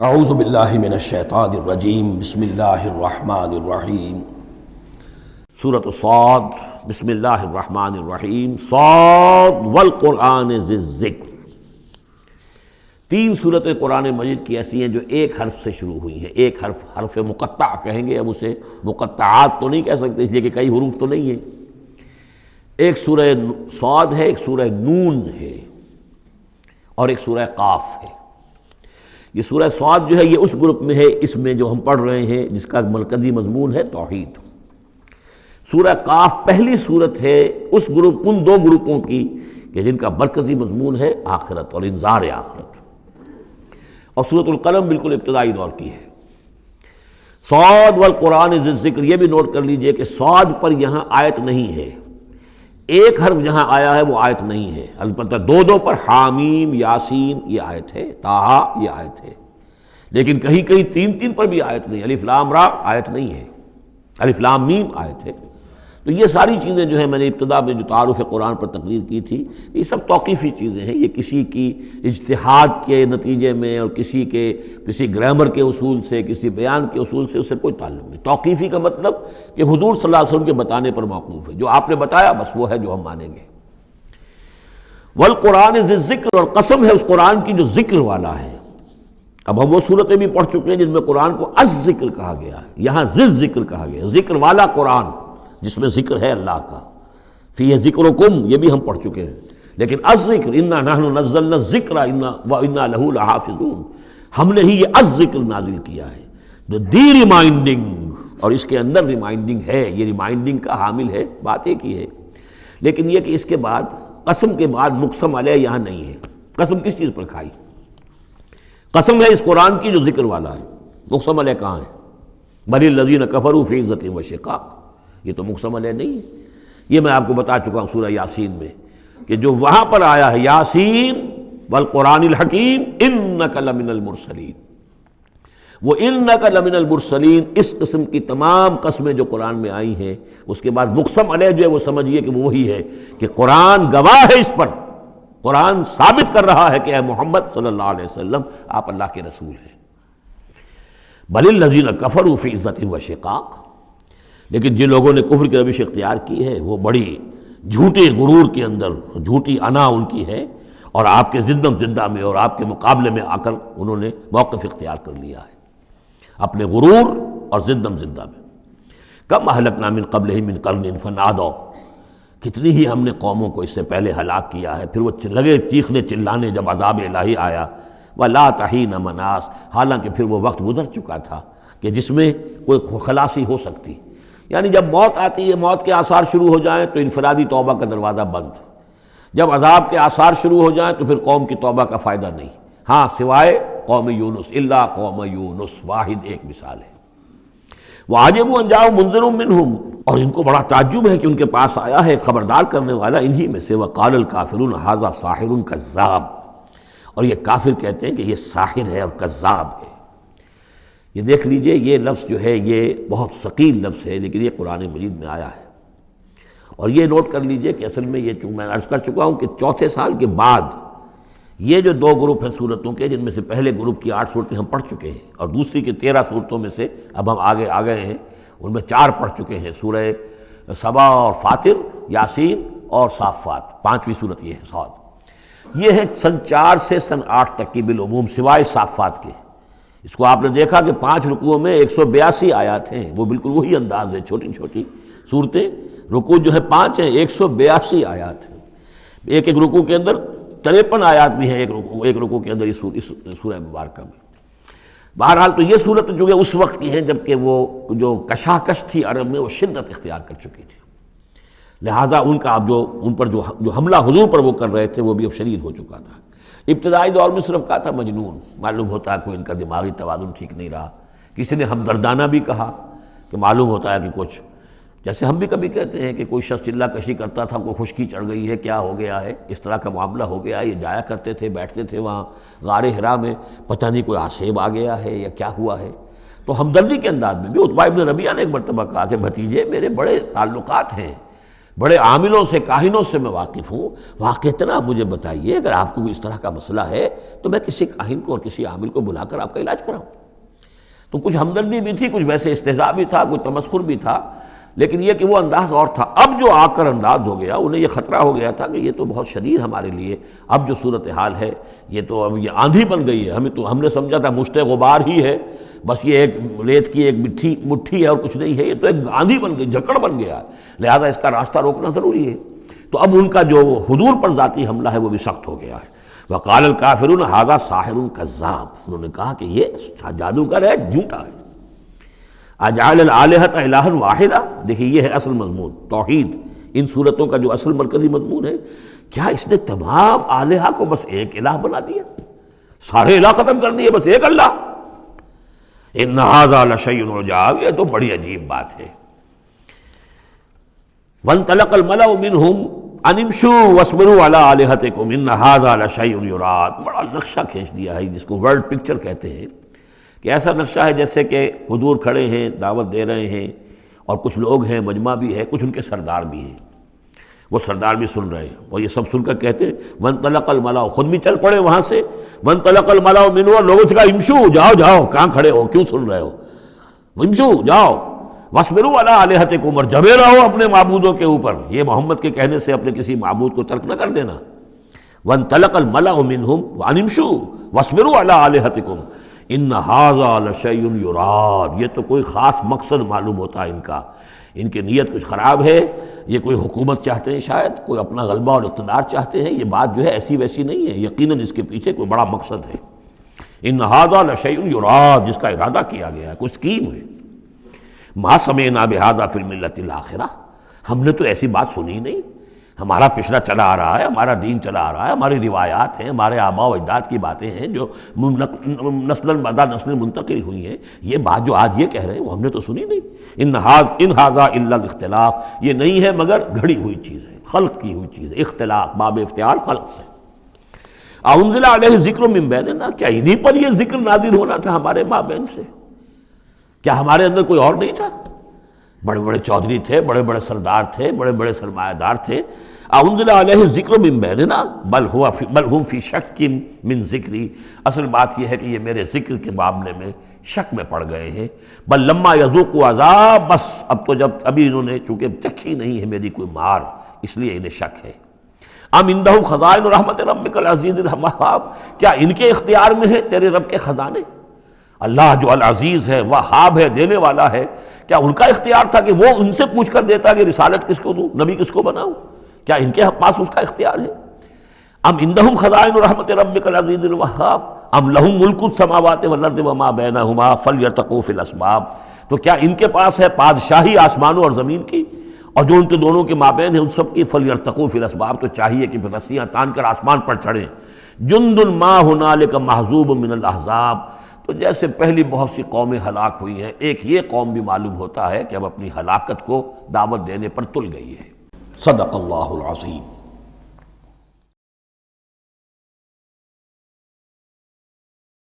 اعوذ باللہ من الشیطان الرجیم بسم اللہ الرحمن الرحیم سورۃ صاد بسم اللہ الرحمن الرحیم صاد والقرآن ذی الذکر۔ تین صورتیں قرآن مجید کی ایسی ہیں جو ایک حرف سے شروع ہوئی ہیں۔ ایک حرف مقطع کہیں گے، اب اسے مقطعات تو نہیں کہہ سکتے اس لیے کہ کئی حروف تو نہیں ہیں۔ ایک سورہ صاد ہے، ایک سورہ نون ہے اور ایک سورہ قاف ہے۔ یہ سورہ صاد جو ہے یہ اس گروپ میں ہے، اس میں جو ہم پڑھ رہے ہیں جس کا مرکزی مضمون ہے توحید۔ سورہ قاف پہلی صورت ہے اس گروپ، ان دو گروپوں کی کہ جن کا مرکزی مضمون ہے آخرت اور انذار آخرت۔ اور سورۃ القلم بالکل ابتدائی دور کی ہے۔ صاد والقرآن ذی الذکر، یہ بھی نوٹ کر لیجئے کہ صاد پر یہاں آیت نہیں ہے، ایک حرف جہاں آیا ہے وہ آیت نہیں ہے، البتہ دو پر حامیم یاسین یہ آیت ہے، طٰہٰ یہ آیت ہے، لیکن کہیں کہیں تین پر بھی آیت نہیں، الف لام را آیت نہیں ہے، الف لام میم آیت ہے۔ تو یہ ساری چیزیں جو ہیں میں نے ابتدا میں جو تعارف قرآن پر تقریر کی تھی، یہ سب توقیفی چیزیں ہیں، یہ کسی کی اجتہاد کے نتیجے میں اور کسی گرامر کے اصول سے، کسی بیان کے اصول سے اس سے کوئی تعلق نہیں۔ توقیفی کا مطلب کہ حضور صلی اللہ علیہ وسلم کے بتانے پر موقوف ہے، جو آپ نے بتایا بس وہ ہے جو ہم مانیں گے۔ والقرآن ذی الذکر، اور قسم ہے اس قرآن کی جو ذکر والا ہے۔ اب ہم وہ صورتیں بھی پڑھ چکے ہیں جن میں قرآن کو الذکر کہا گیا ہے، یہاں ذی الذکر کہا گیا، ذکر والا قرآن جس میں ذکر ہے اللہ کا۔ فیہ ذکرکم یہ بھی ہم پڑھ چکے ہیں، لیکن الذکر انا نحن نزلنا الذکر وانا لہ لحافظون، ہم نے ہی یہ الذکر نازل کیا ہے، دی ریمائنڈنگ، اور اس کے اندر ریمائنڈنگ ہے، یہ ریمائنڈنگ کا حامل ہے، بات ایک ہی ہے، لیکن یہ کہ اس کے بعد قسم کے بعد مقسم علیہ یہاں نہیں ہے۔ قسم کس چیز پر کھائی؟ قسم ہے اس قرآن کی جو ذکر والا ہے، مقسم علیہ کہاں ہے؟ بل الذین کفروا فی عزۃ و شقاق، یہ تو مقسم علیہ نہیں ہے۔ یہ میں آپ کو بتا چکا ہوں سورہ یاسین میں کہ جو وہاں پر آیا ہے یاسین والقرآن الحکیم انک لمن المرسلین، وہ انک لمن المرسلین، اس قسم کی تمام قسمیں جو قرآن میں آئی ہیں اس کے بعد مقسم علیہ جو ہے وہ سمجھیے کہ وہی ہے کہ قرآن گواہ ہے اس پر، قرآن ثابت کر رہا ہے کہ اے محمد صلی اللہ علیہ وسلم آپ اللہ کے رسول ہیں۔ بل الذین کفروا فی عزۃ و شقاق، لیکن جن لوگوں نے کفر کی روش اختیار کی ہے وہ بڑی جھوٹے غرور کے اندر، جھوٹی انا ان کی ہے، اور آپ کے زندم زندہ میں اور آپ کے مقابلے میں آ کر انہوں نے موقف اختیار کر لیا ہے اپنے غرور اور زندم زندہ میں۔ کم اہلکنا من قبلہم من قرن فنادوا، کتنی ہی ہم نے قوموں کو اس سے پہلے ہلاک کیا ہے، پھر وہ لگے چیخنے چلانے جب عذاب الہی آیا، ولا تحین مناص، حالانکہ پھر وہ وقت گزر چکا تھا کہ جس میں کوئی خلاصی ہو سکتی۔ یعنی جب موت آتی ہے، موت کے آثار شروع ہو جائیں تو انفرادی توبہ کا دروازہ بند، جب عذاب کے آثار شروع ہو جائیں تو پھر قوم کی توبہ کا فائدہ نہیں، ہاں سوائے قوم یونس، الا قوم یونس، واحد ایک مثال ہے۔ وَعَجِبُوا أَن جَاءَهُم مُنذِرٌ مِّنْهُمْ، اور ان کو بڑا تعجب ہے کہ ان کے پاس آیا ہے خبردار کرنے والا انہی میں سے۔ وَقَالَ الْكَافِرُونَ هَذَا سَاحِرٌ كَذَّابٌ، اور یہ کافر کہتے ہیں کہ یہ ساحر ہے اور کذاب ہے۔ یہ دیکھ لیجئے یہ لفظ جو ہے یہ بہت ثقیل لفظ ہے، لیکن یہ قرآن مجید میں آیا ہے۔ اور یہ نوٹ کر لیجئے کہ اصل میں یہ میں عرض کر چکا ہوں کہ چوتھے سال کے بعد یہ جو دو گروپ ہیں صورتوں کے، جن میں سے پہلے گروپ کی 8 صورتیں ہم پڑھ چکے ہیں اور دوسری کی 13 صورتوں میں سے اب ہم آگے آ گئے ہیں، ان میں 4 پڑھ چکے ہیں، سورہ سبا اور فاطر، یاسین اور صافات، 5ویں صورت یہ ہے صاد۔ یہ ہے سن 4 سے سن 8 تک کی بالعموم سوائے صافات کے۔ اس کو آپ نے دیکھا کہ 5 رکوعوں میں 182 آیات ہیں، وہ بالکل وہی انداز ہے، چھوٹی چھوٹی صورتیں، رکوع جو ہے 5 ہیں، 182 آیات ہیں، ایک ایک رکوع کے اندر 53 آیات بھی ہیں، ایک رکوع کے اندر اس سورہ مبارکہ میں۔ بہرحال تو یہ صورت جو ہے اس وقت کی ہیں جبکہ وہ جو کشاکش تھی عرب میں وہ شدت اختیار کر چکی تھی، لہذا ان کا اب ان پر جو حملہ حضور پر وہ کر رہے تھے وہ بھی اب شدید ہو چکا تھا۔ ابتدائی دور میں صرف کہا تھا مجنون، معلوم ہوتا ہے کوئی ان کا دماغی توازن ٹھیک نہیں رہا، کسی نے ہمدردانہ بھی کہا کہ معلوم ہوتا ہے کہ کچھ، جیسے ہم بھی کبھی کہتے ہیں کہ کوئی شخص چلا کشی کرتا تھا، کوئی خشکی چڑھ گئی ہے، کیا ہو گیا ہے، اس طرح کا معاملہ ہو گیا ہے، یہ جایا کرتے تھے، بیٹھتے تھے وہاں غار حرا میں، پتہ نہیں کوئی آسیب آ گیا ہے یا کیا ہوا ہے۔ تو ہمدردی کے انداز میں بھی عتبہ ابن ربیعہ نے ایک مرتبہ کہا کہ بھتیجے میرے بڑے تعلقات ہیں، بڑے عاملوں سے کاہنوں سے میں واقف ہوں، واقعتاً آپ مجھے بتائیے اگر آپ کو اس طرح کا مسئلہ ہے تو میں کسی کاہن کو اور کسی عامل کو بلا کر آپ کا علاج کراؤں۔ تو کچھ ہمدردی بھی تھی، کچھ ویسے استہزاء بھی تھا، کچھ تمسخر بھی تھا، لیکن یہ کہ وہ انداز اور تھا۔ اب جو آ کر انداز ہو گیا، انہیں یہ خطرہ ہو گیا تھا کہ یہ تو بہت شدید ہمارے لیے اب جو صورتحال ہے، یہ تو اب یہ آندھی بن گئی ہے، ہم نے سمجھا تھا مشت غبار ہی ہے، بس یہ ایک ریت کی ایک مٹھی ہے اور کچھ نہیں ہے، یہ تو ایک آندھی بن گئی، جھکڑ بن گیا، لہذا اس کا راستہ روکنا ضروری ہے۔ تو اب ان کا جو حضور پر ذاتی حملہ ہے وہ بھی سخت ہو گیا ہے۔ وقال الکافرون ھذا ساحر کذاب، انہوں نے کہا کہ یہ جادوگر ہے، جھوٹا ہے۔ اجعل الآلہۃ الہا واحدہ، دیکھیے یہ ہے اصل مضمون توحید، ان صورتوں کا جو اصل مرکزی مضمون ہے، کیا اس نے تمام آلہہ کو بس ایک الہ بنا دیا، سارے الہ ختم کر دیے، بس ایک اللہ؟ ان ھذا لشیء عجاب، یہ تو بڑی عجیب بات ہے۔ وانطلق الملأ منهم ان امشوا واصبروا علی آلہتکم ان ھذا لشیء یراد، بڑا نقشہ کھینچ دیا ہے جس کو ورلڈ پکچر کہتے ہیں، کہ ایسا نقشہ ہے جیسے کہ حضور کھڑے ہیں، دعوت دے رہے ہیں، اور کچھ لوگ ہیں، مجمع بھی ہے، کچھ ان کے سردار بھی ہیں، وہ سردار بھی سن رہے ہیں، اور یہ سب سن کر کہتے ہیں وانطلق الملأ، خود بھی چل پڑے وہاں سے، وانطلق الملأ منهم، اور لوگوں سے کہا امشوا، جاؤ جاؤ، کہاں کھڑے ہو، کیوں سن رہے ہو، امشوا جاؤ، واصبروا علی آلہتکم، اور جمے رہو اپنے معبودوں کے اوپر، یہ محمد کے کہنے سے اپنے کسی معبود کو ترک نہ کر دینا۔ وانطلق الملأ منهم ان امشوا واصبروا علی آلہتکم ان ھذا لشیء یراد، یہ تو کوئی خاص مقصد معلوم ہوتا ہے ان کا، ان کی نیت کچھ خراب ہے، یہ کوئی حکومت چاہتے ہیں، شاید کوئی اپنا غلبہ اور اقتدار چاہتے ہیں، یہ بات جو ہے ایسی ویسی نہیں ہے، یقیناً اس کے پیچھے کوئی بڑا مقصد ہے۔ ان ھذا لشیء یراد، جس کا ارادہ کیا گیا ہے، کوئی اسکیم ہے۔ ما سمعنا بھذا فی الملۃ الاخرہ، ہم نے تو ایسی بات سنی نہیں، ہمارا پچھلا چلا آ رہا ہے، ہمارا دین چلا آ رہا ہے، ہماری روایات ہیں، ہمارے آباء و اجداد کی باتیں ہیں جو نسلاً بعد نسل منتقل ہوئی ہیں، یہ بات جو آج یہ کہہ رہے ہیں وہ ہم نے تو سنی نہیں۔ ان ھذا الا الاختلاف، یہ نہیں ہے مگر گھڑی ہوئی چیز ہے، خلق کی ہوئی چیز ہے، اختلاف باب افتعال خلق سے۔ انزل علیہ ذکر من بیننا، کیا انہی پر یہ ذکر نازل ہونا تھا ہمارے مابین سے؟ کیا ہمارے اندر کوئی اور نہیں تھا؟ بڑے بڑے چودھری تھے، بڑے بڑے سردار تھے، بڑے بڑے سرمایہ دار تھے۔ انزل علیہ ذکر من بیننا بل ہم فی شک من ذکری، اصل بات یہ ہے کہ یہ میرے ذکر کے معاملے میں شک میں پڑ گئے ہیں۔ بل لما یذوقوا عذاب، بس اب تو جب ابھی انہوں نے چونکہ چکھی نہیں ہے میری کوئی مار، اس لیے انہیں شک ہے۔ ام عندہم خزائن رحمت ربک العزیز الوہاب، کیا ان کے اختیار میں ہے تیرے رب کے خزانے؟ اللہ جو العزیز ہے، وہاب ہے، دینے والا ہے، کیا ان کا اختیار تھا کہ وہ ان سے پوچھ کر دیتا کہ رسالت کس کو دوں، نبی کس کو بناؤں؟ کیا ان کے پاس اس کا اختیار ہے؟ ام عندہم خزائن رحمت ربک العزیز الوہاب ام لہم ملک السماوات والارض وما بینہما فلیرتقوا فی الاسباب، تو کیا ان کے پاس ہے بادشاہی آسمانوں اور زمین کی، اور جو ان کے دونوں کے مابین ہے ان سب کی فلیرتقوا فی الاسباب، تو چاہیے کہ پھر رسیاں تان کر آسمان پر چڑھیں۔ جند ما ہنالک محذوب من الاحزاب، تو جیسے پہلی بہت سی قومیں ہلاک ہوئی ہیں، ایک یہ قوم بھی معلوم ہوتا ہے کہ اب اپنی ہلاکت کو دعوت دینے پر تل گئی ہے۔ صدق اللہ العظیم۔